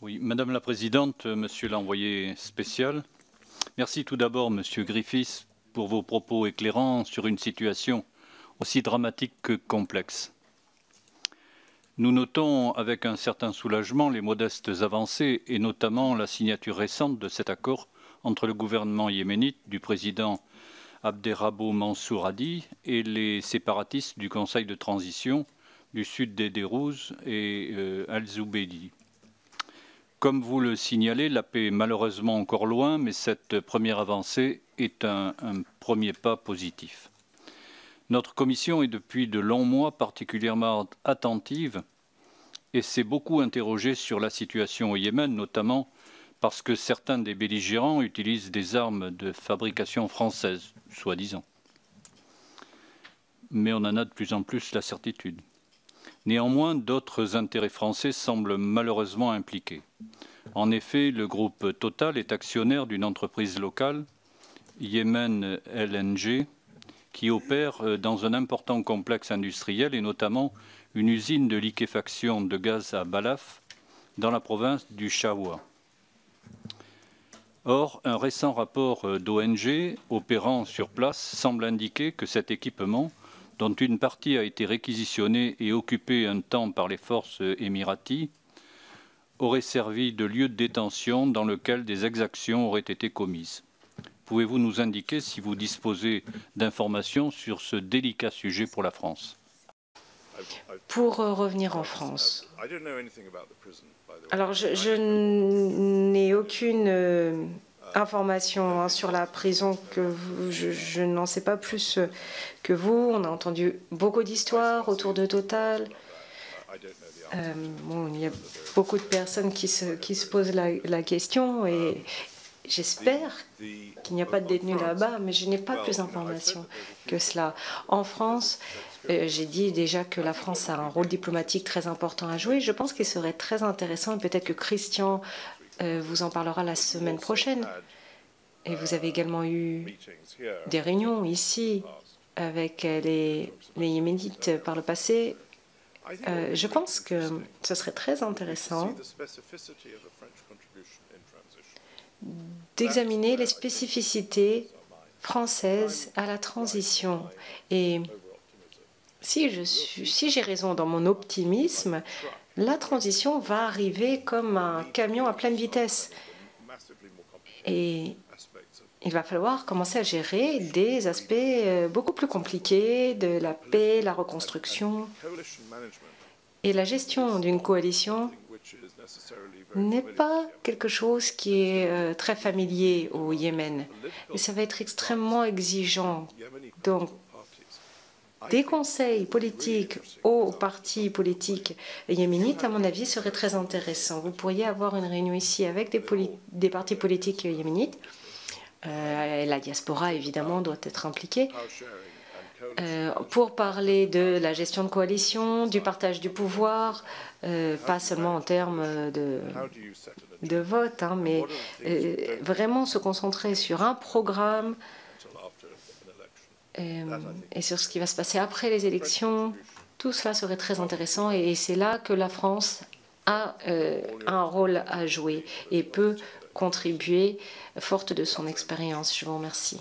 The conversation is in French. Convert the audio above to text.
Oui, Madame la Présidente, Monsieur l'envoyé spécial, merci tout d'abord, Monsieur Griffiths, pour vos propos éclairants sur une situation aussi dramatique que complexe. Nous notons avec un certain soulagement les modestes avancées et notamment la signature récente de cet accord entre le gouvernement yéménite du président Abderrabo Mansour Hadi et les séparatistes du Conseil de transition du sud des Dérouz et Al-Zoubeidi. Comme vous le signalez, la paix est malheureusement encore loin, mais cette première avancée est un premier pas positif. Notre commission est depuis de longs mois particulièrement attentive et s'est beaucoup interrogée sur la situation au Yémen, notamment parce que certains des belligérants utilisent des armes de fabrication française, soi-disant. Mais on en a de plus en plus la certitude. Néanmoins, d'autres intérêts français semblent malheureusement impliqués. En effet, le groupe Total est actionnaire d'une entreprise locale, Yemen LNG, qui opère dans un important complexe industriel et notamment une usine de liquéfaction de gaz à Balaf dans la province du Chaoua. Or, un récent rapport d'ONG opérant sur place semble indiquer que cet équipement, dont une partie a été réquisitionnée et occupée un temps par les forces émiraties, aurait servi de lieu de détention dans lequel des exactions auraient été commises. Pouvez-vous nous indiquer si vous disposez d'informations sur ce délicat sujet pour la France? Pour revenir en France, alors je n'ai aucune information sur la prison, je n'en sais pas plus que vous. On a entendu beaucoup d'histoires autour de Total. Bon, il y a beaucoup de personnes qui se posent la question et j'espère qu'il n'y a pas de détenus là-bas, mais je n'ai pas plus d'informations que cela. En France, j'ai dit déjà que la France a un rôle diplomatique très important à jouer. Je pense qu'il serait très intéressant, et peut-être que Christian vous en parlera la semaine prochaine. Et vous avez également eu des réunions ici avec les Yéménites par le passé. Je pense que ce serait très intéressant d'examiner les spécificités françaises à la transition. Et si j'ai raison dans mon optimisme, la transition va arriver comme un camion à pleine vitesse. Et il va falloir commencer à gérer des aspects beaucoup plus compliqués de la paix, la reconstruction. Et la gestion d'une coalition n'est pas quelque chose qui est très familier au Yémen. Et ça va être extrêmement exigeant. Donc, des conseils politiques aux partis politiques yéménites, à mon avis, seraient très intéressants. Vous pourriez avoir une réunion ici avec des partis politiques yéménites. La diaspora, évidemment, doit être impliquée. Pour parler de la gestion de coalition, du partage du pouvoir, pas seulement en termes de vote, hein, mais vraiment se concentrer sur un programme et sur ce qui va se passer après les élections. Tout cela serait très intéressant et c'est là que la France a un rôle à jouer et peut contribuer, forte de son expérience. Je vous remercie.